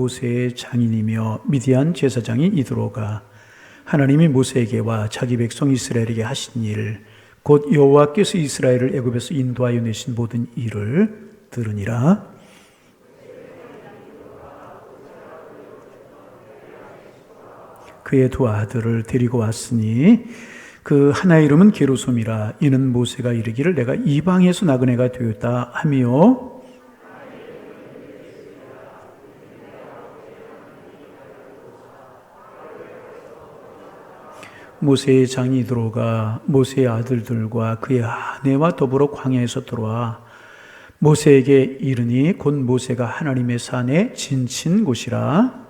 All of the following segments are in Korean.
모세의 장인이며 미디안 제사장인 이드로가 하나님이 모세에게와 자기 백성 이스라엘에게 하신 일, 곧 여호와께서 이스라엘을 애굽에서 인도하여 내신 모든 일을 들으니라. 그의 두 아들을 데리고 왔으니 그 하나의 이름은 게르솜이라. 이는 모세가 이르기를 내가 이방에서 나그네가 되었다 하며, 모세의 장이 이드로가 모세의 아들들과 그의 아내와 더불어 광야에서 들어와 모세에게 이르니 곧 모세가 하나님의 산에 진친 곳이라.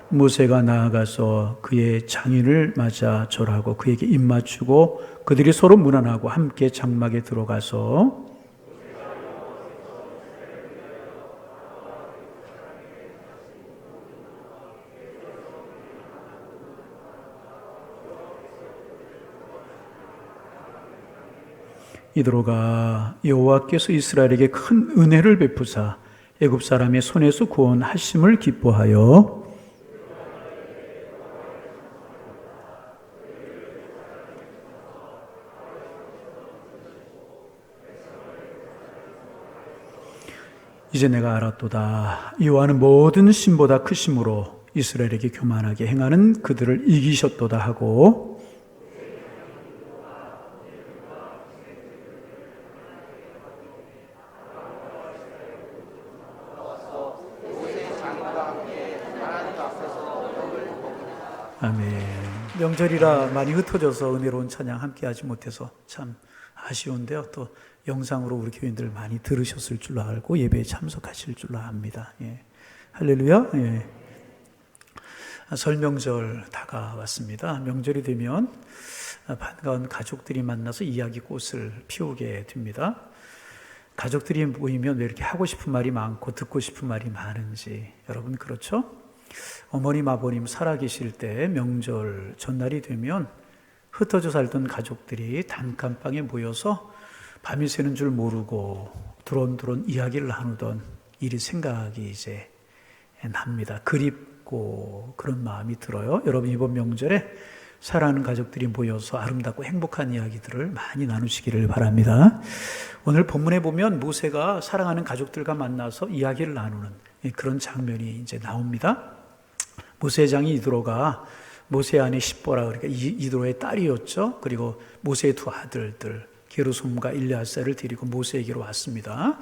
모세가 나아가서 그의 장인을 맞아 절하고 그에게 입맞추고 그들이 서로 문안하고 함께 장막에 들어가서 이드로가 여호와께서 이스라엘에게 큰 은혜를 베푸사 애굽 사람의 손에서 구원하심을 기뻐하여 이제 내가 알았도다. 여호와는 모든 신보다 크심으로 이스라엘에게 교만하게 행하는 그들을 이기셨도다 하고, 아멘. 명절이라 많이 흩어져서 은혜로운 찬양 함께 하지 못해서 참 아쉬운데요. 또 영상으로 우리 교인들 많이 들으셨을 줄로 알고 예배에 참석하실 줄로 압니다. 예. 할렐루야. 예. 설명절 다가왔습니다. 명절이 되면 반가운 가족들이 만나서 이야기꽃을 피우게 됩니다. 가족들이 모이면 왜 이렇게 하고 싶은 말이 많고 듣고 싶은 말이 많은지 여러분 그렇죠? 어머님 아버님 살아계실 때 명절 전날이 되면 흩어져 살던 가족들이 단칸방에 모여서 밤이 새는 줄 모르고 두런두런 이야기를 나누던 일이 생각이 이제 납니다. 그립고 그런 마음이 들어요. 여러분 이번 명절에 사랑하는 가족들이 모여서 아름답고 행복한 이야기들을 많이 나누시기를 바랍니다. 오늘 본문에 보면 모세가 사랑하는 가족들과 만나서 이야기를 나누는 그런 장면이 이제 나옵니다. 모세의 장이 이드로가 모세의 아내 십보라, 그러니까 이드로의 딸이었죠. 그리고 모세의 두 아들들 게르솜과 일레아살을 데리고 모세에게로 왔습니다.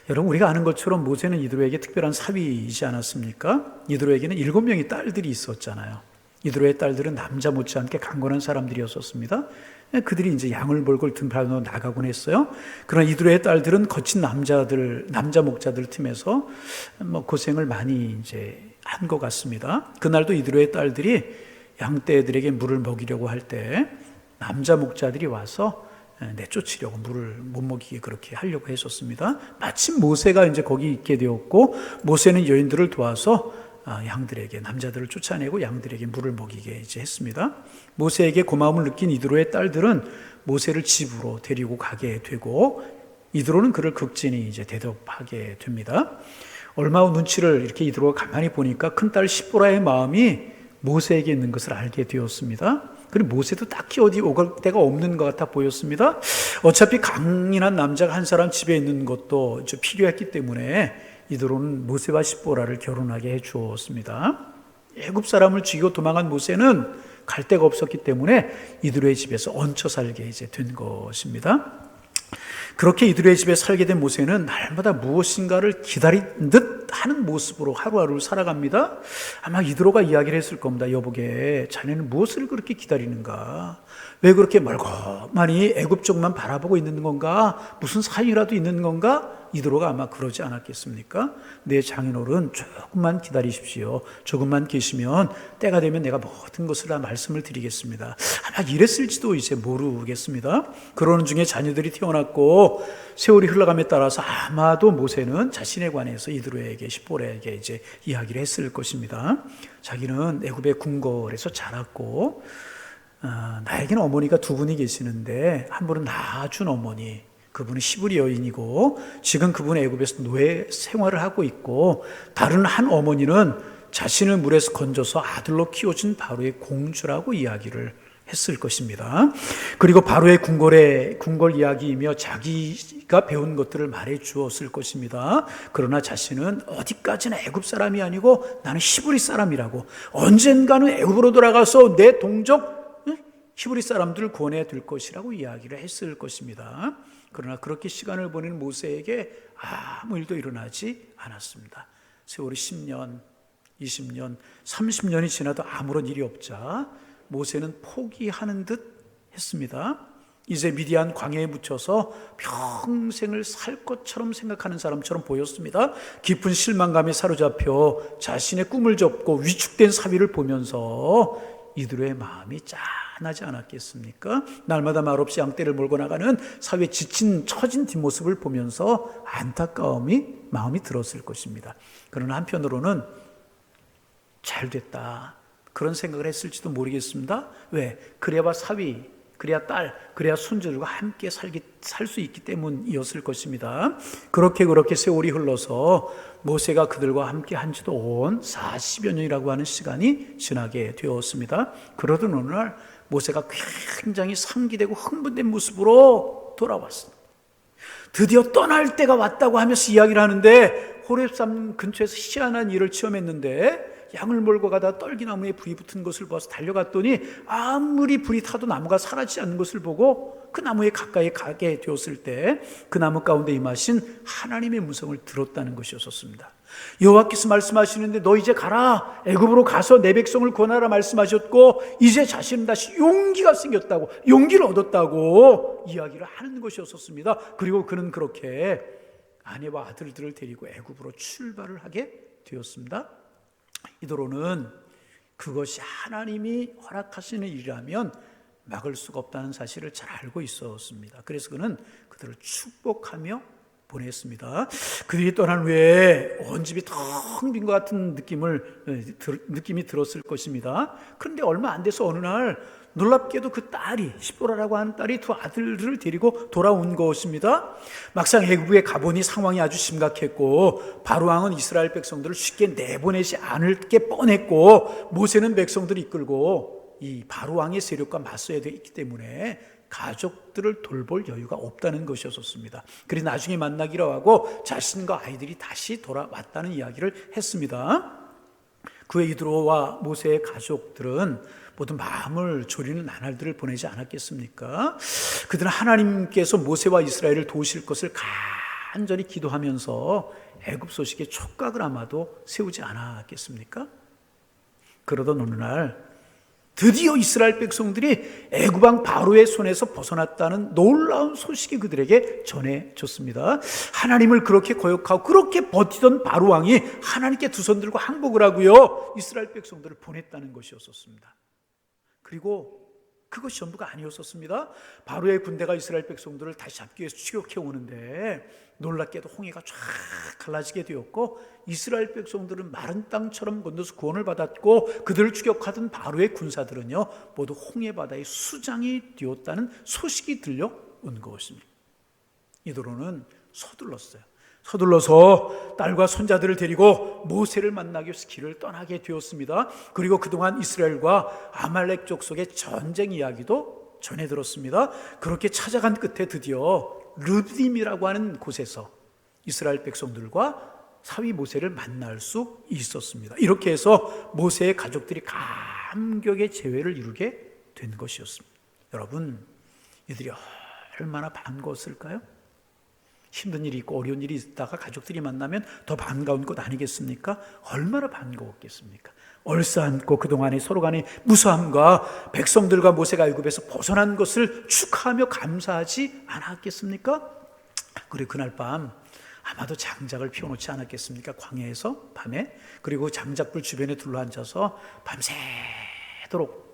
여러분 우리가 아는 것처럼 모세는 이드로에게 특별한 사위이지 않았습니까? 이드로에게는 7명의 딸들이 있었잖아요. 이드로의 딸들은 남자 못지않게 강건한 사람들이었었습니다. 그들이 이제 양을 몰고 등판으로 나가곤 했어요. 그러나 이드로의 딸들은 거친 남자 목자들 틈에서 고생을 많이 이제 한 것 같습니다. 그날도 이드로의 딸들이 양떼들에게 물을 먹이려고 할 때 남자 목자들이 와서 내쫓으려고 물을 못 먹이게 그렇게 하려고 했었습니다. 마침 모세가 이제 거기 있게 되었고 모세는 여인들을 도와서 양들에게 남자들을 쫓아내고 양들에게 물을 먹이게 이제 했습니다. 모세에게 고마움을 느낀 이드로의 딸들은 모세를 집으로 데리고 가게 되고 이드로는 그를 극진히 이제 대접하게 됩니다. 얼마 후 눈치를 이렇게 이드로가 가만히 보니까 큰딸 십보라의 마음이 모세에게 있는 것을 알게 되었습니다. 그리고 모세도 딱히 어디 오갈 데가 없는 것 같아 보였습니다. 어차피 강인한 남자가 한 사람 집에 있는 것도 좀 필요했기 때문에 이드로는 모세와 십보라를 결혼하게 해 주었습니다. 애굽 사람을 죽이고 도망간 모세는 갈 데가 없었기 때문에 이드로의 집에서 얹혀 살게 이제 된 것입니다. 그렇게 이드로의 집에 살게 된 모세는 날마다 무엇인가를 기다린 듯 하는 모습으로 하루하루를 살아갑니다. 아마 이드로가 이야기를 했을 겁니다. 여보게, 자네는 무엇을 그렇게 기다리는가? 왜 그렇게 멀고만이 애굽 쪽만 바라보고 있는 건가? 무슨 사이라도 있는 건가? 이드로가 아마 그러지 않았겠습니까? 내 장인어른 조금만 기다리십시오. 조금만 계시면 때가 되면 내가 모든 것을 다 말씀을 드리겠습니다. 아마 이랬을지도 이제 모르겠습니다. 그러는 중에 자녀들이 태어났고 세월이 흘러감에 따라서 아마도 모세는 자신에 관해서 이드로에게 십보라에게 이제 이야기를 했을 것입니다. 자기는 애굽의 궁궐에서 자랐고 나에게는 어머니가 두 분이 계시는데 한 분은 낳아준 어머니, 그분은 시브리 여인이고 지금 그분은 애굽에서 노예 생활을 하고 있고, 다른 한 어머니는 자신을 물에서 건져서 아들로 키워준 바로의 공주라고 이야기를 했을 것입니다. 그리고 바로의 궁궐 이야기이며 자기가 배운 것들을 말해 주었을 것입니다. 그러나 자신은 어디까지나 애굽 사람이 아니고 나는 히브리 사람이라고, 언젠가는 애굽으로 돌아가서 내 동족 히브리 사람들을 구원해야 될 것이라고 이야기를 했을 것입니다. 그러나 그렇게 시간을 보내는 모세에게 아무 일도 일어나지 않았습니다. 세월이 10년, 20년, 30년이 지나도 아무런 일이 없자 모세는 포기하는 듯 했습니다. 이제 미디안 광야에 묻혀서 평생을 살 것처럼 생각하는 사람처럼 보였습니다. 깊은 실망감에 사로잡혀 자신의 꿈을 접고 위축된 사위를 보면서 이들의 마음이 짠하지 않았겠습니까? 날마다 말없이 양떼를 몰고 나가는 사위의 지친 처진 뒷모습을 보면서 마음이 들었을 것입니다. 그러나 한편으로는 잘 됐다, 그런 생각을 했을지도 모르겠습니다. 왜? 그래야 사위, 그래야 딸, 그래야 손주들과 함께 살 수 있기 때문이었을 것입니다. 그렇게 세월이 흘러서 모세가 그들과 함께 한 지도 온 40여 년이라고 하는 시간이 지나게 되었습니다. 그러던 어느 날 모세가 굉장히 상기되고 흥분된 모습으로 돌아왔습니다. 드디어 떠날 때가 왔다고 하면서 이야기를 하는데, 호렙산 근처에서 희한한 일을 체험했는데 양을 몰고 가다 떨기나무에 불이 붙은 것을 보아서 달려갔더니 아무리 불이 타도 나무가 사라지지 않는 것을 보고 그 나무에 가까이 가게 되었을 때 그 나무 가운데 임하신 하나님의 음성을 들었다는 것이었습니다. 여호와께서 말씀하시는데 너 이제 가라, 애굽으로 가서 내 백성을 구원하라 말씀하셨고, 이제 자신은 다시 용기가 생겼다고, 용기를 얻었다고 이야기를 하는 것이었습니다. 그리고 그는 그렇게 아내와 아들들을 데리고 애굽으로 출발을 하게 되었습니다. 이도로는 그것이 하나님이 허락하시는 일이라면 막을 수가 없다는 사실을 잘 알고 있었습니다. 그래서 그는 그들을 축복하며 보냈습니다. 그들이 떠난 후에 온 집이 텅 빈 것 같은 느낌이 들었을 것입니다. 그런데 얼마 안 돼서 어느 날 놀랍게도 그 딸이, 시보라라고 하는 딸이 두 아들들을 데리고 돌아온 것입니다. 막상 애굽에 가보니 상황이 아주 심각했고 바로 왕은 이스라엘 백성들을 쉽게 내보내지 않을 게 뻔했고, 모세는 백성들을 이끌고 이 바로 왕의 세력과 맞서야 되기 때문에 가족들을 돌볼 여유가 없다는 것이었습니다. 그래서 나중에 만나기로 하고 자신과 아이들이 다시 돌아왔다는 이야기를 했습니다. 그의 이드로와 모세의 가족들은 모두 마음을 졸이는 나날들을 보내지 않았겠습니까? 그들은 하나님께서 모세와 이스라엘을 도우실 것을 간절히 기도하면서 애굽 소식에 촉각을 아마도 세우지 않았겠습니까? 그러던 어느 날 드디어 이스라엘 백성들이 애굽 왕 바로의 손에서 벗어났다는 놀라운 소식이 그들에게 전해졌습니다. 하나님을 그렇게 거역하고 그렇게 버티던 바로 왕이 하나님께 두 손 들고 항복을 하고요, 이스라엘 백성들을 보냈다는 것이었습니다. 그리고 그것이 전부가 아니었습니다. 바로의 군대가 이스라엘 백성들을 다시 잡기 위해서 추격해 오는데 놀랍게도 홍해가 쫙 갈라지게 되었고, 이스라엘 백성들은 마른 땅처럼 건너서 구원을 받았고, 그들을 추격하던 바로의 군사들은요 모두 홍해 바다의 수장이 되었다는 소식이 들려온 것입니다. 이도로는 서둘러서 딸과 손자들을 데리고 모세를 만나기 위해서 길을 떠나게 되었습니다. 그리고 그동안 이스라엘과 아말렉 족속의 전쟁 이야기도 전해 들었습니다. 그렇게 찾아간 끝에 드디어 르딤이라고 하는 곳에서 이스라엘 백성들과 사위 모세를 만날 수 있었습니다. 이렇게 해서 모세의 가족들이 감격의 재회를 이루게 된 것이었습니다. 여러분, 이들이 얼마나 반가웠을까요? 힘든 일이 있고 어려운 일이 있다가 가족들이 만나면 더 반가운 것 아니겠습니까? 얼마나 반가웠겠습니까? 얼싸안고 그동안의 서로 간의 무수함과 백성들과 모세가 애굽에서 벗어난 것을 축하하며 감사하지 않았겠습니까? 그리고 그날 밤 아마도 장작을 피워놓지 않았겠습니까? 광야에서 밤에. 그리고 장작불 주변에 둘러앉아서 밤새도록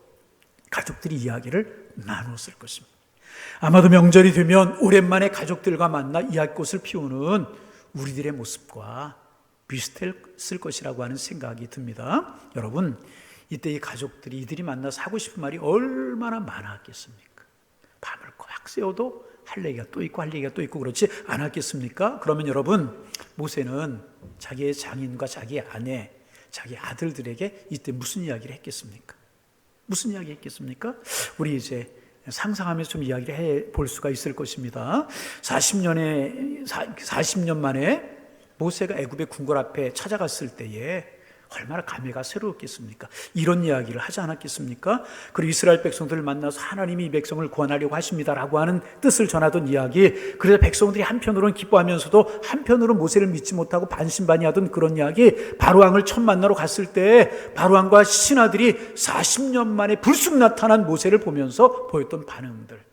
가족들이 이야기를 나누었을 것입니다. 아마도 명절이 되면 오랜만에 가족들과 만나 이야기꽃을 피우는 우리들의 모습과 비슷했을 것이라고 하는 생각이 듭니다. 여러분, 이때 이 가족들이 이들이 만나서 하고 싶은 말이 얼마나 많았겠습니까? 밤을 꼬박 새워도 할 얘기가 또 있고 할 얘기가 또 있고 그렇지 않았겠습니까? 그러면 여러분, 모세는 자기의 장인과 자기의 아내, 자기 아들들에게 이때 무슨 이야기를 했겠습니까? 무슨 이야기 했겠습니까? 우리 이제 상상하면서 좀 이야기를 해볼 수가 있을 것입니다. 40년 만에 모세가 애굽의 궁궐 앞에 찾아갔을 때에 얼마나 감회가 새로웠겠습니까? 이런 이야기를 하지 않았겠습니까? 그리고 이스라엘 백성들을 만나서 하나님이 이 백성을 구원하려고 하십니다라고 하는 뜻을 전하던 이야기, 그래서 백성들이 한편으로는 기뻐하면서도 한편으로는 모세를 믿지 못하고 반신반의하던 그런 이야기, 바로왕을 처음 만나러 갔을 때 바로왕과 신하들이 40년 만에 불쑥 나타난 모세를 보면서 보였던 반응들,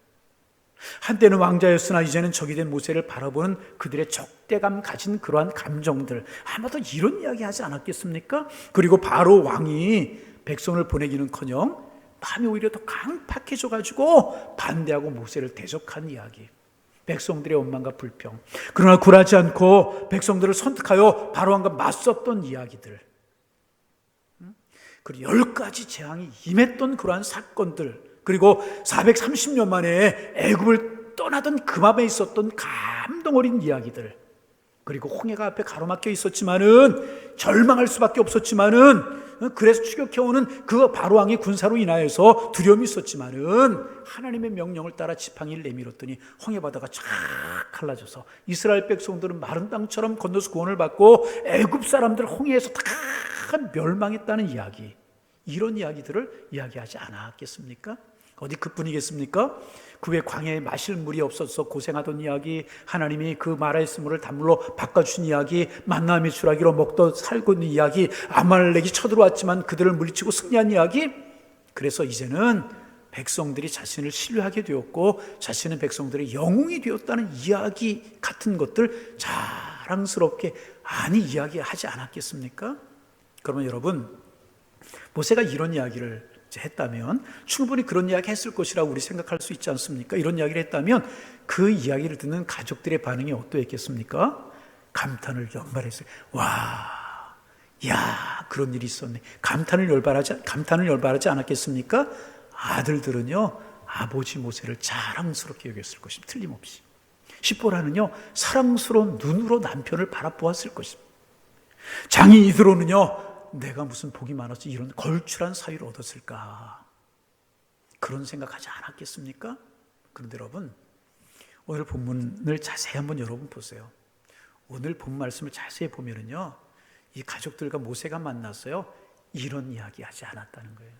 한때는 왕자였으나 이제는 적이 된 모세를 바라보는 그들의 적대감 가진 그러한 감정들, 아마도 이런 이야기 하지 않았겠습니까? 그리고 바로 왕이 백성을 보내기는커녕 마음이 오히려 더 강팍해져가지고 반대하고 모세를 대적한 이야기, 백성들의 원망과 불평, 그러나 굴하지 않고 백성들을 선택하여 바로왕과 맞섰던 이야기들, 그리고 10가지 재앙이 임했던 그러한 사건들, 그리고 430년 만에 애굽을 떠나던 그 밤에 있었던 감동 어린 이야기들, 그리고 홍해가 앞에 가로막혀 있었지만은 절망할 수밖에 없었지만은, 그래서 추격해오는 그 바로왕의 군사로 인하여서 두려움이 있었지만은 하나님의 명령을 따라 지팡이를 내밀었더니 홍해바다가 쫙 갈라져서 이스라엘 백성들은 마른 땅처럼 건너서 구원을 받고 애굽 사람들 홍해에서 다 멸망했다는 이야기, 이런 이야기들을 이야기하지 않았겠습니까? 어디 그뿐이겠습니까? 그 외 광야에 마실 물이 없어서 고생하던 이야기, 하나님이 그 마라의 물을 단물로 바꿔준 이야기, 만나의 주라기로 먹던 살고 있는 이야기, 아말렉이 쳐들어왔지만 그들을 물리치고 승리한 이야기. 그래서 이제는 백성들이 자신을 신뢰하게 되었고 자신은 백성들의 영웅이 되었다는 이야기 같은 것들 자랑스럽게 많이 이야기하지 않았겠습니까? 그러면 여러분, 모세가 이런 이야기를 했다면 충분히 그런 이야기 했을 것이라고 우리 생각할 수 있지 않습니까? 이런 이야기를 했다면 그 이야기를 듣는 가족들의 반응이 어떠했겠습니까? 감탄을 연발했어요. 와, 야, 그런 일이 있었네. 감탄을 열발하지 않았겠습니까? 아들들은요, 아버지 모세를 자랑스럽게 여겼을 것입니다. 틀림없이. 십보라는요, 사랑스러운 눈으로 남편을 바라보았을 것입니다. 장인 이드로는요, 내가 무슨 복이 많아서 이런 걸출한 사위를 얻었을까, 그런 생각하지 않았겠습니까? 그런데 여러분, 오늘 본문을 자세히 한번 여러분 보세요. 오늘 본 말씀을 자세히 보면은요, 이 가족들과 모세가 만났어요, 이런 이야기 하지 않았다는 거예요.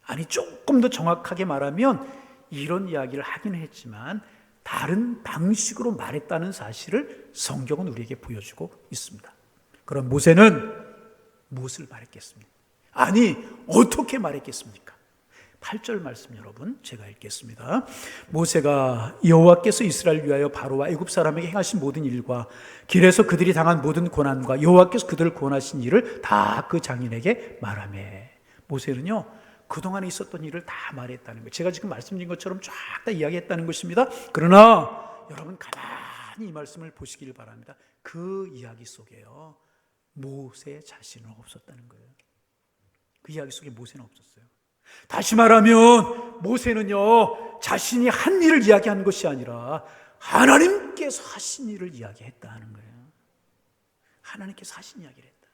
아니, 조금 더 정확하게 말하면 이런 이야기를 하긴 했지만 다른 방식으로 말했다는 사실을 성경은 우리에게 보여주고 있습니다. 그럼 모세는 무엇을 말했겠습니까? 아니, 어떻게 말했겠습니까? 8절 말씀 여러분, 제가 읽겠습니다. 모세가 여호와께서 이스라엘을 위하여 바로와 애굽 사람에게 행하신 모든 일과 길에서 그들이 당한 모든 고난과 여호와께서 그들을 구원하신 일을 다 그 장인에게 말하며, 모세는요, 그동안에 있었던 일을 다 말했다는 거예요. 제가 지금 말씀드린 것처럼 쫙 다 이야기했다는 것입니다. 그러나 여러분, 가만히 이 말씀을 보시길 바랍니다. 그 이야기 속에요, 모세 자신은 없었다는 거예요. 그 이야기 속에 모세는 없었어요. 다시 말하면 모세는요, 자신이 한 일을 이야기한 것이 아니라 하나님께서 하신 일을 이야기했다는 거예요. 하나님께서 하신 이야기를 했다.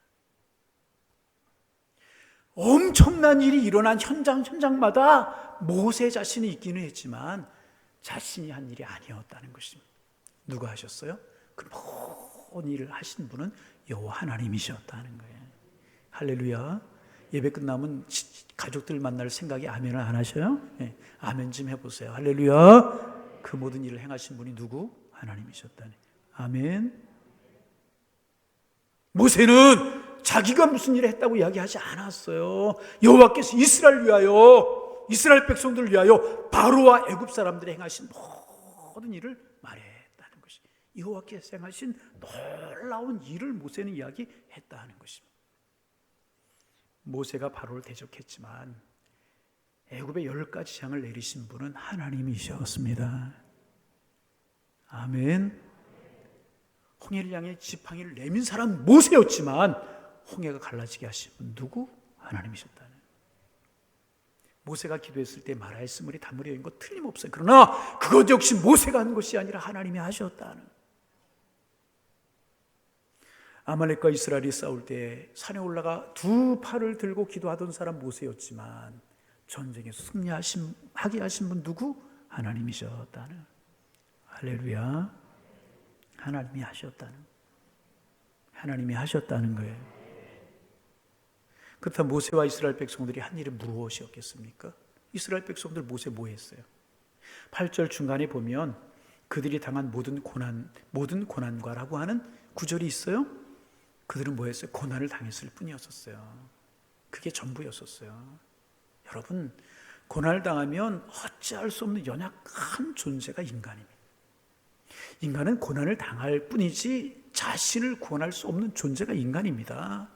엄청난 일이 일어난 현장마다 모세 자신이 있기는 했지만 자신이 한 일이 아니었다는 것입니다. 누가 하셨어요? 그 모든 일을 하신 분은 여호와 하나님이셨다는 거예요. 할렐루야. 예배 끝나면 가족들 만날 생각에 아멘을 안 하셔요? 네, 아멘 좀 해보세요. 할렐루야. 그 모든 일을 행하신 분이 누구? 하나님이셨다네. 아멘. 모세는 자기가 무슨 일을 했다고 이야기하지 않았어요. 여호와께서 이스라엘을 위하여, 이스라엘 백성들을 위하여 바로와 애굽 사람들이 행하신 모든 일을 말했다는 것이, 여호와께서 행하신 놀라운 일을 모세는 이야기했다는 것입니다. 모세가 바로를 대적했지만 애굽의 10가지 재앙을 내리신 분은 하나님이셨습니다. 아멘. 홍해를 향해 지팡이를 내민 사람 모세였지만 홍해가 갈라지게 하신 분 누구? 하나님이셨다는. 모세가 기도했을 때 마라의 스물이 담으려 있는 것 틀림없어요. 그러나 그것 역시 모세가 한 것이 아니라 하나님이 하셨다는. 아말렉과 이스라엘이 싸울 때 산에 올라가 두 팔을 들고 기도하던 사람 모세였지만 전쟁에서 승리하게 하신 분 누구? 하나님이셨다는. 할렐루야. 하나님이 하셨다는. 하나님이 하셨다는 거예요. 그렇다면 모세와 이스라엘 백성들이 한 일은 무엇이었겠습니까? 이스라엘 백성들 모세 뭐 했어요? 8절 중간에 보면 그들이 당한 모든 고난과라고 하는 구절이 있어요. 그들은 뭐 했어요? 고난을 당했을 뿐이었었어요. 그게 전부였었어요. 여러분, 고난을 당하면 어찌할 수 없는 연약한 존재가 인간입니다. 인간은 고난을 당할 뿐이지 자신을 구원할 수 없는 존재가 인간입니다.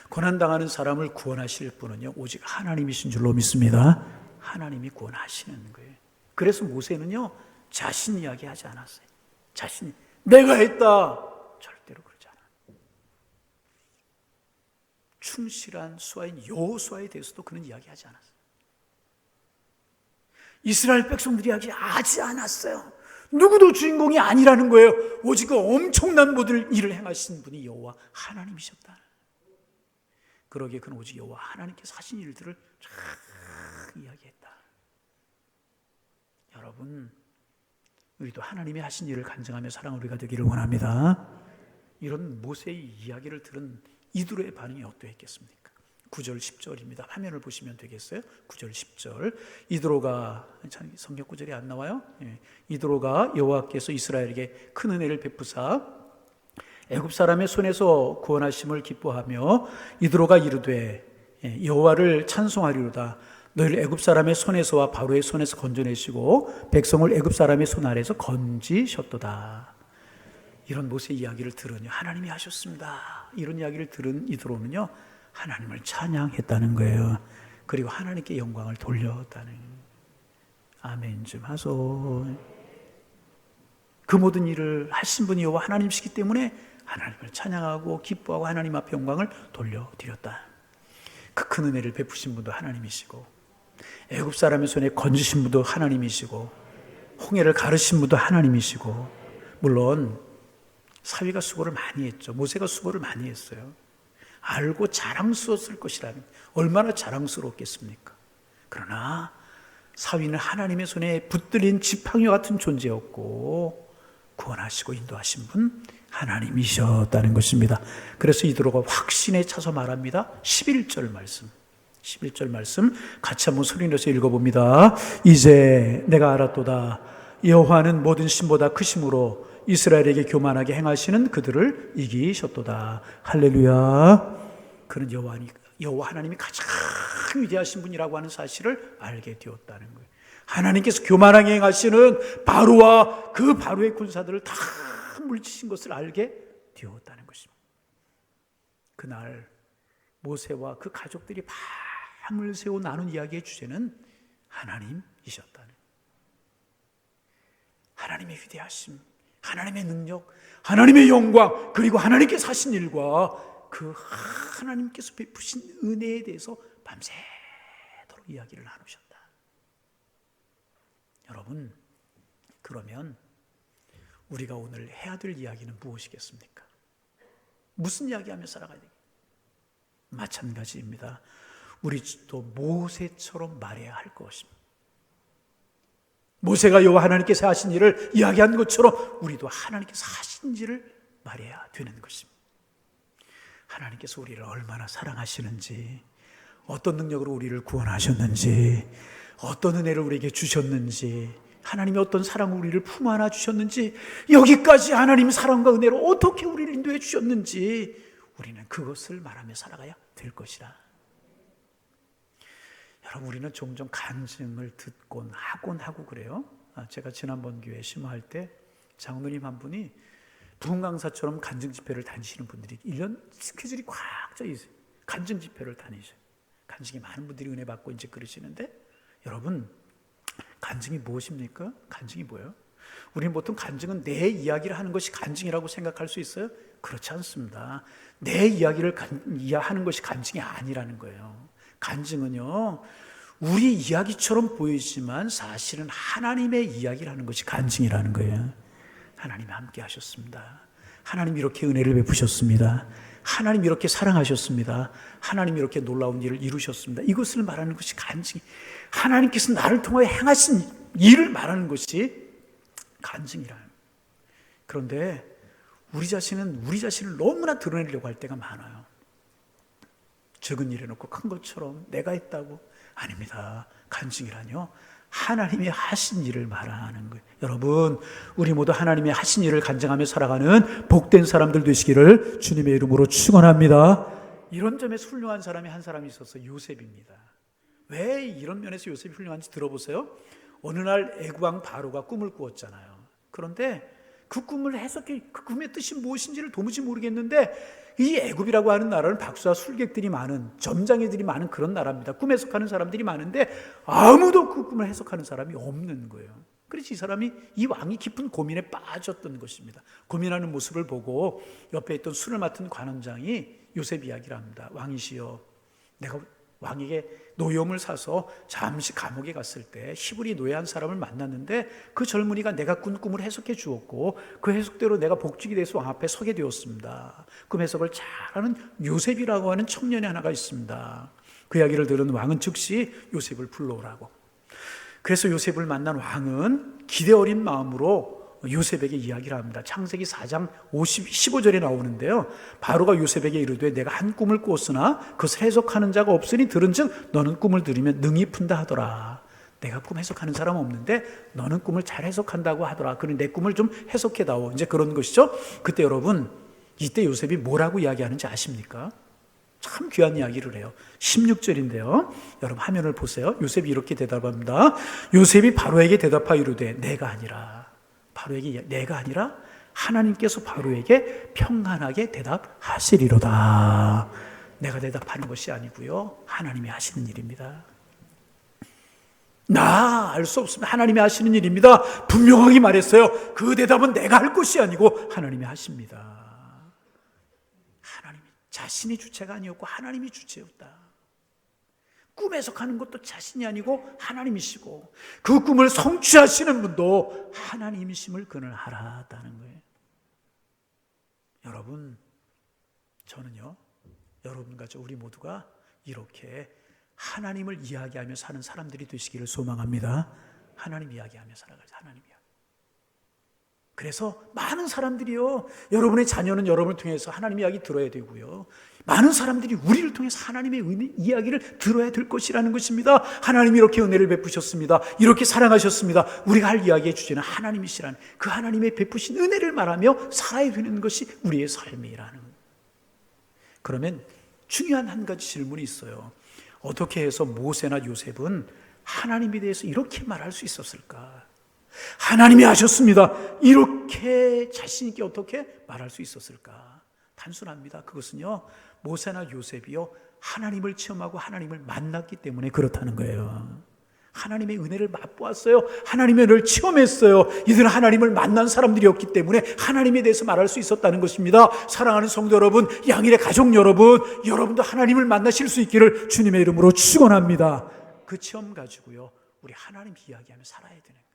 고난당하는 사람을 구원하실 분은요, 오직 하나님이신 줄로 믿습니다. 하나님이 구원하시는 거예요. 그래서 모세는요, 자신 이야기하지 않았어요. 자신이 내가 했다, 절대로 그러지 않아요. 충실한 수하인 여호수아에 대해서도 그는 이야기하지 않았어요. 이스라엘 백성들이 이야기하지 않았어요. 누구도 주인공이 아니라는 거예요. 오직 그 엄청난 모든 일을 행하신 분이 여호와 하나님이셨다. 그러기에 그는 오직 여호와 하나님께서 하신 일들을 쫙 이야기했다. 여러분, 우리도 하나님이 하신 일을 간증하며 사랑하는 우리가 되기를 원합니다. 이런 모세의 이야기를 들은 이드로의 반응이 어떠했겠습니까? 9절 10절입니다. 화면을 보시면 되겠어요? 9절 10절. 이드로가, 성경 구절이 안 나와요? 이드로가 여호와께서 이스라엘에게 큰 은혜를 베푸사 애굽 사람의 손에서 구원하심을 기뻐하며 이드로가 이르되 여호와를 찬송하리로다. 너희를 애굽 사람의 손에서와 바로의 손에서 건져내시고 백성을 애굽 사람의 손 아래에서 건지셨도다. 이런 모세의 이야기를 들으니 하나님이 하셨습니다. 이런 이야기를 들은 이드로는요, 하나님을 찬양했다는 거예요. 그리고 하나님께 영광을 돌렸다는. 아멘 좀 하소. 그 모든 일을 하신 분이 여호와 하나님이시기 때문에 하나님을 찬양하고 기뻐하고 하나님 앞에 영광을 돌려드렸다. 그 큰 은혜를 베푸신 분도 하나님이시고 애굽 사람의 손에 건지신 분도 하나님이시고 홍해를 가르신 분도 하나님이시고, 물론 사위가 수고를 많이 했죠. 모세가 수고를 많이 했어요. 알고 자랑스러웠을 것이라면 얼마나 자랑스러웠겠습니까? 그러나 사위는 하나님의 손에 붙들린 지팡이 같은 존재였고 구원하시고 인도하신 분 하나님이셨다는 것입니다. 그래서 이드로가 확신에 차서 말합니다. 11절 말씀 같이 한번 소리내서 읽어봅니다. 이제 내가 알았도다. 여호와는 모든 신보다 크심으로 이스라엘에게 교만하게 행하시는 그들을 이기셨도다. 할렐루야. 그는 여호와 하나님이 가장 위대하신 분이라고 하는 사실을 알게 되었다는 거예요. 하나님께서 교만하게 행하시는 바로와 그 바로의 군사들을 다 물리치신 것을 알게 되었다는 것입니다. 그날 모세와 그 가족들이 밤을 새워 나눈 이야기의 주제는 하나님이셨다는, 하나님의 위대하심, 하나님의 능력, 하나님의 영광, 그리고 하나님께서 하신 일과 그 하나님께서 베푸신 은혜에 대해서 밤새도록 이야기를 나누셨다. 여러분, 그러면 우리가 오늘 해야 될 이야기는 무엇이겠습니까? 무슨 이야기하며 살아가야 되겠습니까? 마찬가지입니다. 우리도 모세처럼 말해야 할 것입니다. 모세가 여호와 하나님께서 하신 일을 이야기한 것처럼 우리도 하나님께서 하신 일을 말해야 되는 것입니다. 하나님께서 우리를 얼마나 사랑하시는지, 어떤 능력으로 우리를 구원하셨는지, 어떤 은혜를 우리에게 주셨는지, 하나님이 어떤 사랑을 우리를 품 안아 주셨는지, 여기까지 하나님 사랑과 은혜로 어떻게 우리를 인도해 주셨는지 우리는 그것을 말하며 살아가야 될 것이라. 여러분, 우리는 종종 간증을 듣곤 하곤 하고 그래요. 제가 지난번 교회 심화할 때 장로님 한 분이 부흥 강사처럼 간증 집회를 다니시는 분들이 1년 스케줄이 꽉 짜 있어요. 간증 집회를 다니셔요. 간증이 많은 분들이 은혜 받고 이제 그러시는데, 여러분, 간증이 무엇입니까? 간증이 뭐예요? 우리는 보통 간증은 내 이야기를 하는 것이 간증이라고 생각할 수 있어요? 그렇지 않습니다. 내 이야기를 하는 것이 간증이 아니라는 거예요. 간증은요, 우리 이야기처럼 보이지만 사실은 하나님의 이야기를 하는 것이 간증이라는 거예요. 하나님이 함께 하셨습니다. 하나님이 이렇게 은혜를 베푸셨습니다. 하나님이 이렇게 사랑하셨습니다. 하나님이 이렇게 놀라운 일을 이루셨습니다. 이것을 말하는 것이 간증이, 하나님께서 나를 통하여 행하신 일을 말하는 것이 간증이라는 거예요. 그런데 우리 자신을 너무나 드러내려고 할 때가 많아요. 적은 일 해놓고 큰 것처럼 내가 했다고. 아닙니다. 간증이라뇨, 하나님이 하신 일을 말하는 거예요. 여러분, 우리 모두 하나님이 하신 일을 간증하며 살아가는 복된 사람들 되시기를 주님의 이름으로 축원합니다. 이런 점에서 훌륭한 사람이 한 사람이 있어서 요셉입니다. 왜 이런 면에서 요셉이 훌륭한지 들어보세요. 어느 날 애국왕 바로가 꿈을 꾸었잖아요. 그런데 그 꿈을 해석해, 그 꿈의 뜻이 무엇인지를 도무지 모르겠는데, 이 애굽이라고 하는 나라는 박수와 술객들이 많은, 점장이들이 많은 그런 나라입니다. 꿈 해석하는 사람들이 많은데 아무도 그 꿈을 해석하는 사람이 없는 거예요. 그래서 이 왕이 깊은 고민에 빠졌던 것입니다. 고민하는 모습을 보고 옆에 있던 술을 맡은 관원장이 요셉 이야기를 합니다. 왕이시여, 내가 왕에게 노염을 사서 잠시 감옥에 갔을 때 히브리 노예 한 사람을 만났는데, 그 젊은이가 내가 꾼 꿈을 해석해 주었고 그 해석대로 내가 복직이 돼서 왕 앞에 서게 되었습니다. 꿈 해석을 잘하는 요셉이라고 하는 청년이 하나가 있습니다. 그 이야기를 들은 왕은 즉시 요셉을 불러오라고. 그래서 요셉을 만난 왕은 기대 어린 마음으로 요셉에게 이야기를 합니다. 창세기 4장 15절에 나오는데요, 바로가 요셉에게 이르되 내가 한 꿈을 꾸었으나 그것을 해석하는 자가 없으니 들은즉 너는 꿈을 들으면 능히 푼다 하더라. 내가 꿈 해석하는 사람 없는데 너는 꿈을 잘 해석한다고 하더라. 그러니 내 꿈을 좀 해석해다오. 이제 그런 것이죠. 그때 여러분, 이때 요셉이 뭐라고 이야기하는지 아십니까? 참 귀한 이야기를 해요. 16절인데요. 여러분 화면을 보세요. 요셉이 이렇게 대답합니다. 요셉이 바로에게 대답하여 이르되 내가 아니라, 바로에게 내가 아니라 하나님께서 바로에게 평안하게 대답하시리로다. 내가 대답하는 것이 아니고요, 하나님이 하시는 일입니다. 나 알 수 없습니다. 하나님이 하시는 일입니다. 분명하게 말했어요. 그 대답은 내가 할 것이 아니고 하나님이 하십니다. 하나님이 자신이 주체가 아니었고 하나님이 주체였다. 꿈 해석하는 것도 자신이 아니고 하나님이시고, 그 꿈을 성취하시는 분도 하나님이심을 그는 알았다는 거예요. 여러분, 저는요, 여러분과 우리 모두가 이렇게 하나님을 이야기하며 사는 사람들이 되시기를 소망합니다. 하나님 이야기하며 살아가자. 하나님 이야기. 그래서 많은 사람들이요, 여러분의 자녀는 여러분을 통해서 하나님 이야기 들어야 되고요, 많은 사람들이 우리를 통해서 하나님의 이야기를 들어야 될 것이라는 것입니다. 하나님이 이렇게 은혜를 베푸셨습니다. 이렇게 사랑하셨습니다. 우리가 할 이야기의 주제는 하나님이시라는 그 하나님의 베푸신 은혜를 말하며 살아야 되는 것이 우리의 삶이라는 거예요. 그러면 중요한 한 가지 질문이 있어요. 어떻게 해서 모세나 요셉은 하나님에 대해서 이렇게 말할 수 있었을까? 하나님이 하셨습니다. 이렇게 자신 있게 어떻게 말할 수 있었을까? 단순합니다. 그것은요, 모세나 요셉이요, 하나님을 체험하고 하나님을 만났기 때문에 그렇다는 거예요. 하나님의 은혜를 맛보았어요. 하나님의 은혜를 체험했어요. 이들은 하나님을 만난 사람들이었기 때문에 하나님에 대해서 말할 수 있었다는 것입니다. 사랑하는 성도 여러분, 양일의 가족 여러분, 여러분도 하나님을 만나실 수 있기를 주님의 이름으로 축원합니다. 그 체험 가지고요, 우리 하나님 이야기하며 살아야 되는 거예요.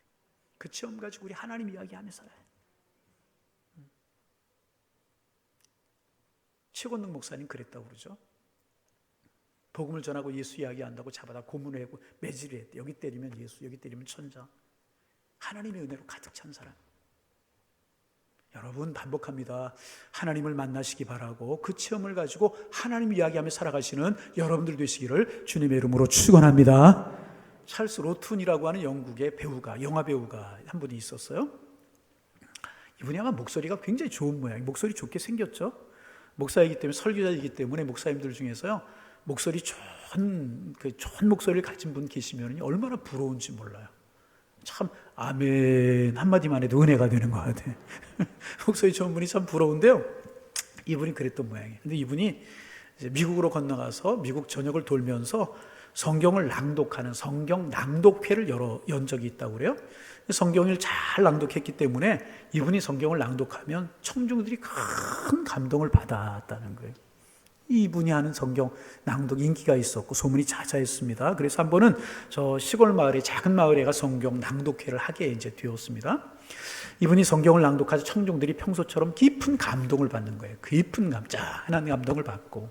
그 체험 가지고 우리 하나님 이야기하며 살아야 돼요. 최권능 목사님 그랬다고 그러죠. 복음을 전하고 예수 이야기한다고 잡아다 고문을 하고 매질을 했대. 여기 때리면 예수, 여기 때리면 천자. 하나님의 은혜로 가득 찬 사람. 여러분, 반복합니다. 하나님을 만나시기 바라고 그 체험을 가지고 하나님 이야기하며 살아가시는 여러분들 되시기를 주님의 이름으로 축원합니다. 찰스 로툰이라고 하는 영국의 배우가, 영화 배우가 한 분이 있었어요. 이분이 아마 목소리가 굉장히 좋은 모양이에요. 목소리 좋게 생겼죠. 목사이기 때문에, 설교자이기 때문에 목사님들 중에서요, 목소리 좋은 목소리를 가진 분 계시면 얼마나 부러운지 몰라요. 참 아멘 한마디만 해도 은혜가 되는 것 같아요. 목소리 좋은 분이 참 부러운데요, 이분이 그랬던 모양이에요. 근데 이분이 이제 미국으로 건너가서 미국 전역을 돌면서 성경을 낭독하는 성경 낭독회를 연 적이 있다고 그래요. 성경을 잘 낭독했기 때문에 이분이 성경을 낭독하면 청중들이 큰 감동을 받았다는 거예요. 이분이 하는 성경 낭독 인기가 있었고 소문이 자자했습니다. 그래서 한 번은 저 시골 마을에, 작은 마을에가 성경 낭독회를 하게 이제 되었습니다. 이분이 성경을 낭독하자 청중들이 평소처럼 깊은 감동을 받는 거예요. 깊은 짠한 감동을 받고,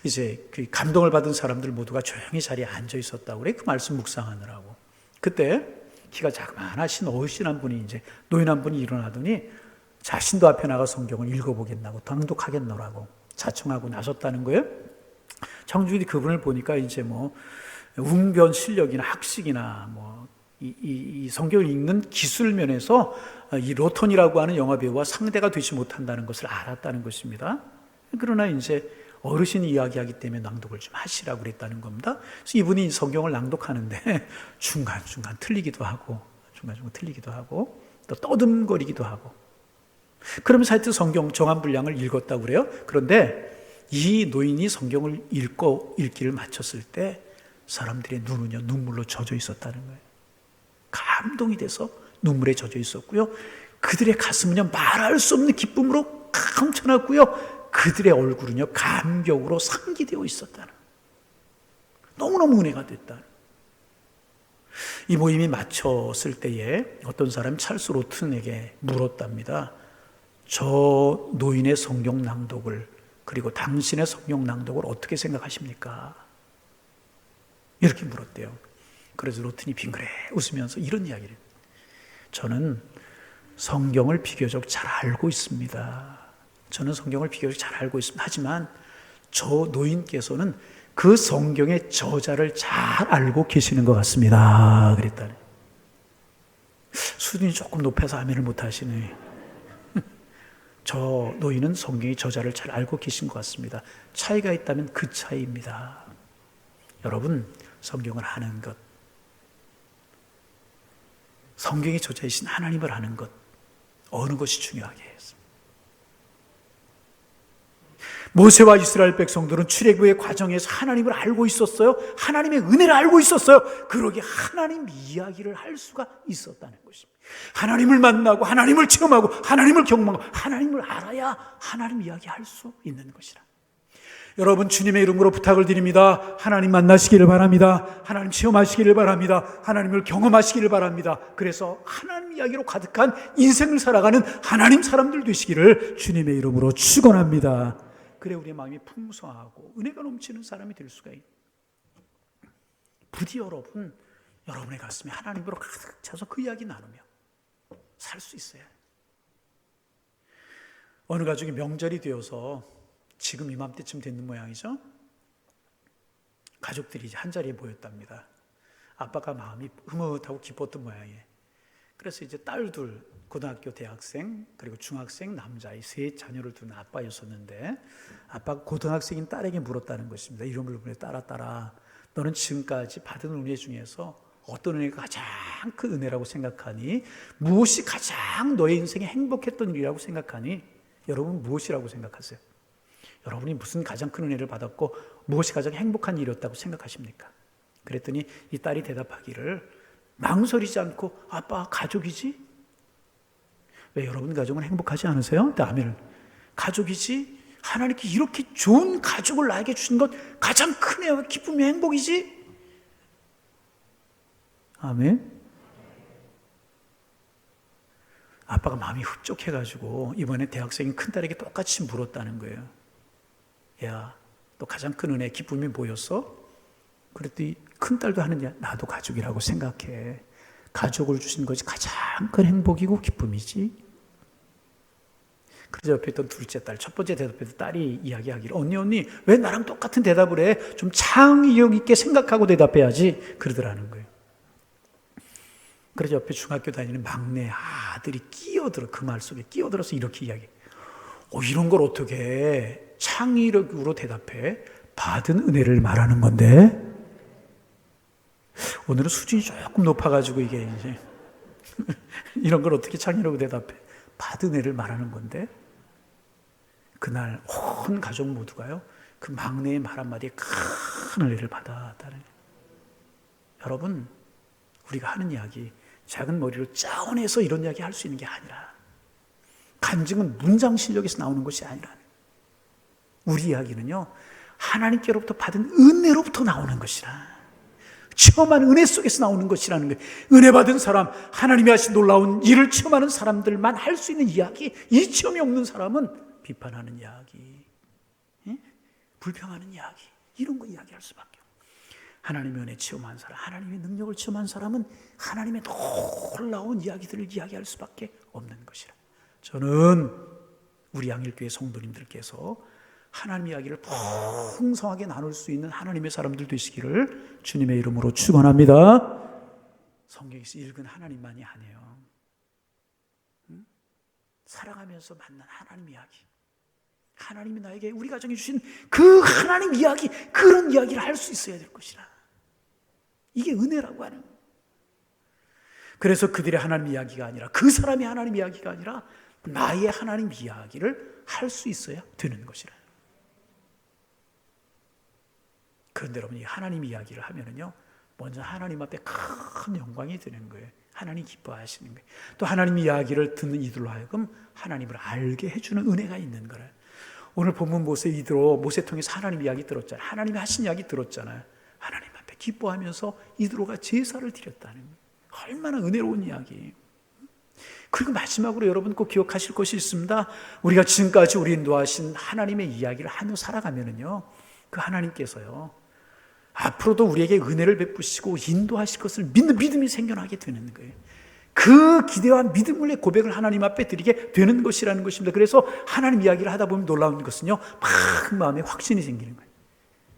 이제 그 감동을 받은 사람들 모두가 조용히 자리에 앉아 있었다고 그래. 그 말씀 묵상하느라고. 그때 키가 자그마하신 어르신 한 분이, 이제 노인 한 분이 일어나더니 자신도 앞에 나가 성경을 읽어보겠나고, 낭독하겠노라고 자청하고 나섰다는 거예요. 청중들이 그분을 보니까 이제 뭐 웅변 실력이나 학식이나 뭐 이 성경을 읽는 기술 면에서 이 로톤이라고 하는 영화 배우와 상대가 되지 못한다는 것을 알았다는 것입니다. 그러나 이제 어르신이 이야기하기 때문에 낭독을 좀 하시라고 그랬다는 겁니다. 그래서 이분이 성경을 낭독하는데 중간중간 틀리기도 하고, 또 떠듬거리기도 하고, 그러면서 하여튼 성경 정한 분량을 읽었다고 그래요. 그런데 이 노인이 성경을 읽기를 마쳤을 때 사람들의 눈은요, 눈물로 젖어 있었다는 거예요. 감동이 돼서 눈물에 젖어 있었고요. 그들의 가슴은요, 말할 수 없는 기쁨으로 넘쳐났고요. 그들의 얼굴은요, 감격으로 상기되어 있었다는, 너무너무 은혜가 됐다. 이 모임이 마쳤을 때에 어떤 사람이 찰스 로튼에게 물었답니다. 저 노인의 성경 낭독을, 그리고 당신의 성경 낭독을 어떻게 생각하십니까? 이렇게 물었대요. 그래서 로튼이 빙그레 웃으면서 이런 이야기를 해요. 저는 성경을 비교적 잘 알고 있습니다. 하지만 저 노인께서는 그 성경의 저자를 잘 알고 계시는 것 같습니다. 그랬다네. 수준이 조금 높아서 아멘을 못 하시네. 저 노인은 성경의 저자를 잘 알고 계신 것 같습니다. 차이가 있다면 그 차이입니다. 여러분, 성경을 아는 것, 성경의 저자이신 하나님을 아는 것, 어느 것이 중요하게 했습니다. 모세와 이스라엘 백성들은 출애굽의 과정에서 하나님을 알고 있었어요. 하나님의 은혜를 알고 있었어요. 그러기에 하나님 이야기를 할 수가 있었다는 것입니다. 하나님을 만나고 하나님을 체험하고 하나님을 경험하고 하나님을 알아야 하나님 이야기할 수 있는 것이라. 여러분, 주님의 이름으로 부탁을 드립니다. 하나님 만나시기를 바랍니다. 하나님 체험하시기를 바랍니다. 하나님을 경험하시기를 바랍니다. 그래서 하나님 이야기로 가득한 인생을 살아가는 하나님 사람들 되시기를 주님의 이름으로 축원합니다. 그래 우리의 마음이 풍성하고 은혜가 넘치는 사람이 될 수가 있습니다. 부디 여러분의 가슴에 하나님으로 가득 차서 그 이야기 나누며 살 수 있어야 해요. 어느 가족이 명절이 되어서 지금 이맘때쯤 됐는 모양이죠. 가족들이 이제 한자리에 모였답니다. 아빠가 마음이 흐뭇하고 기뻤던 모양이에요. 그래서 이제 딸 둘, 고등학교 대학생 그리고 중학생 남자아이 세 자녀를 둔 아빠였었는데, 아빠가 고등학생인 딸에게 물었다는 것입니다. 이름을 부르며 딸아, 너는 지금까지 받은 은혜 중에서 어떤 은혜가 가장 큰 은혜라고 생각하니? 무엇이 가장 너의 인생에 행복했던 일이라고 생각하니? 여러분 무엇이라고 생각하세요? 여러분이 무슨 가장 큰 은혜를 받았고 무엇이 가장 행복한 일이었다고 생각하십니까? 그랬더니 이 딸이 대답하기를 망설이지 않고 아빠 가족이지? 왜 여러분 가족은 행복하지 않으세요? 아멘. 가족이지? 하나님께 이렇게 좋은 가족을 나에게 주신 것 가장 큰 은혜와 기쁨이 행복이지? 아멘. 아빠가 마음이 흡족해가지고 이번에 대학생인 큰딸에게 똑같이 물었다는 거예요. 야, 너 가장 큰 은혜, 기쁨이 뭐였어? 그랬더니 큰딸도 하느냐? 나도 가족이라고 생각해. 가족을 주신 것이 가장 큰 행복이고 기쁨이지. 그래서 옆에 있던 둘째 딸, 첫 번째 대답에서 딸이 이야기하기를 언니 왜 나랑 똑같은 대답을 해? 좀 창의력 있게 생각하고 대답해야지. 그러더라는 거예요. 그래서 옆에 중학교 다니는 막내 아들이 그 말 속에 끼어들어서 이렇게 이야기해. 이런 걸 어떻게 창의력으로 대답해? 받은 은혜를 말하는 건데. 오늘은 수준이 조금 높아가지고 이게 이제 이런 걸 어떻게 창의력으로 대답해? 받은 은혜를 말하는 건데. 그날 온 가족 모두가요, 그 막내의 말 한마디에 큰 은혜를 받았다는. 여러분, 우리가 하는 이야기 작은 머리로 짜온해서 이런 이야기 할 수 있는 게 아니라, 간증은 문장 실력에서 나오는 것이 아니라 우리 이야기는요, 하나님께로부터 받은 은혜로부터 나오는 것이라. 체험한 은혜 속에서 나오는 것이라는 거예요. 은혜 받은 사람, 하나님이 하신 놀라운 일을 체험하는 사람들만 할 수 있는 이야기. 이 체험이 없는 사람은 비판하는 이야기, 불평하는 이야기, 이런 거 이야기할 수밖에 없어요. 하나님의 은혜 체험한 사람, 하나님의 능력을 체험한 사람은 하나님의 놀라운 이야기들을 이야기할 수밖에 없는 것이라. 저는 우리 양일교회 성도님들께서 하나님 이야기를 풍성하게 나눌 수 있는 하나님의 사람들 되시기를 주님의 이름으로 축원합니다. 성경에서 읽은 하나님만이 아니에요. 살아가면서 만난 하나님 이야기, 하나님이 나에게 우리 가정에 주신 그 하나님 이야기, 그런 이야기를 할 수 있어야 될 것이라. 이게 은혜라고 하는 거예요. 그래서 그들의 하나님 이야기가 아니라, 그 사람의 하나님 이야기가 아니라 나의 하나님 이야기를 할 수 있어야 되는 것이라. 그런데 여러분, 이 하나님 이야기를 하면은요, 먼저 하나님 앞에 큰 영광이 되는 거예요. 하나님 기뻐하시는 거예요. 또 하나님 이야기를 듣는 이들로 하여금 하나님을 알게 해주는 은혜가 있는 거예요. 오늘 본문 모세 통해서 하나님 이야기 들었잖아요. 하나님이 하신 이야기 들었잖아요. 하나님 앞에 기뻐하면서 이드로가 제사를 드렸다는 거예요. 얼마나 은혜로운 이야기예요. 그리고 마지막으로 여러분 꼭 기억하실 것이 있습니다. 우리가 지금까지 우리 인도하신 하나님의 이야기를 하며 살아가면은요, 그 하나님께서요, 앞으로도 우리에게 은혜를 베푸시고 인도하실 것을 믿는 믿음이 생겨나게 되는 거예요. 그 기대와 믿음의 고백을 하나님 앞에 드리게 되는 것이라는 것입니다. 그래서 하나님 이야기를 하다 보면 놀라운 것은요, 막 마음에 확신이 생기는 거예요.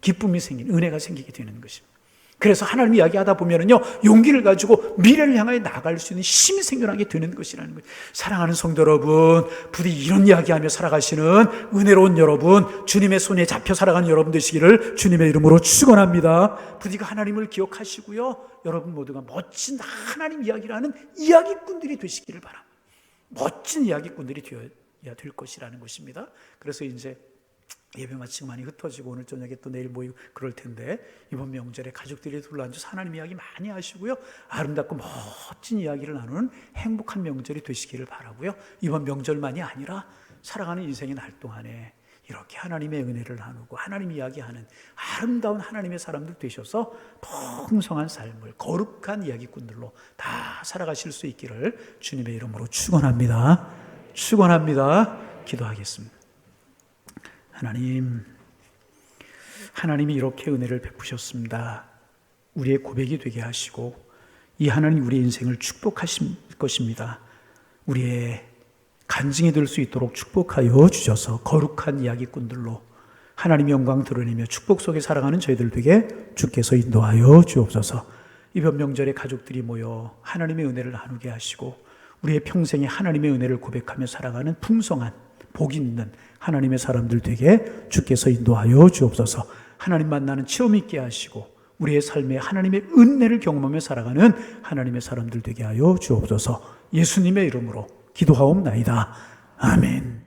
기쁨이 생기는, 은혜가 생기게 되는 것입니다. 그래서 하나님 이야기하다 보면은요, 용기를 가지고 미래를 향하여 나갈 수 있는 힘이 생겨나게 되는 것이라는 거예요. 사랑하는 성도 여러분, 부디 이런 이야기하며 살아가시는 은혜로운 여러분, 주님의 손에 잡혀 살아가는 여러분 되시기를 주님의 이름으로 축원합니다. 부디 그 하나님을 기억하시고요, 여러분 모두가 멋진 하나님 이야기를 하는 이야기꾼들이 되시기를 바랍니다. 멋진 이야기꾼들이 되어야 될 것이라는 것입니다. 그래서 이제 예배 마치고 많이 흩어지고 오늘 저녁에 또 내일 모이고 그럴 텐데, 이번 명절에 가족들이 둘러앉아서 하나님 이야기 많이 하시고요, 아름답고 멋진 이야기를 나누는 행복한 명절이 되시기를 바라고요. 이번 명절만이 아니라 살아가는 인생의 날 동안에 이렇게 하나님의 은혜를 나누고 하나님 이야기하는 아름다운 하나님의 사람들 되셔서 풍성한 삶을 거룩한 이야기꾼들로 다 살아가실 수 있기를 주님의 이름으로 축원합니다. 축원합니다. 기도하겠습니다. 하나님이 이렇게 은혜를 베푸셨습니다. 우리의 고백이 되게 하시고 이 하나님 우리의 인생을 축복하실 것입니다. 우리의 간증이 될 수 있도록 축복하여 주셔서 거룩한 이야기꾼들로 하나님의 영광 드러내며 축복 속에 살아가는 저희들 되게 주께서 인도하여 주옵소서. 이번 명절에 가족들이 모여 하나님의 은혜를 나누게 하시고 우리의 평생에 하나님의 은혜를 고백하며 살아가는 풍성한 복 있는 하나님의 사람들 되게 주께서 인도하여 주옵소서. 하나님 만나는 체험 있게 하시고 우리의 삶에 하나님의 은혜를 경험하며 살아가는 하나님의 사람들 되게 하여 주옵소서. 예수님의 이름으로 기도하옵나이다. 아멘.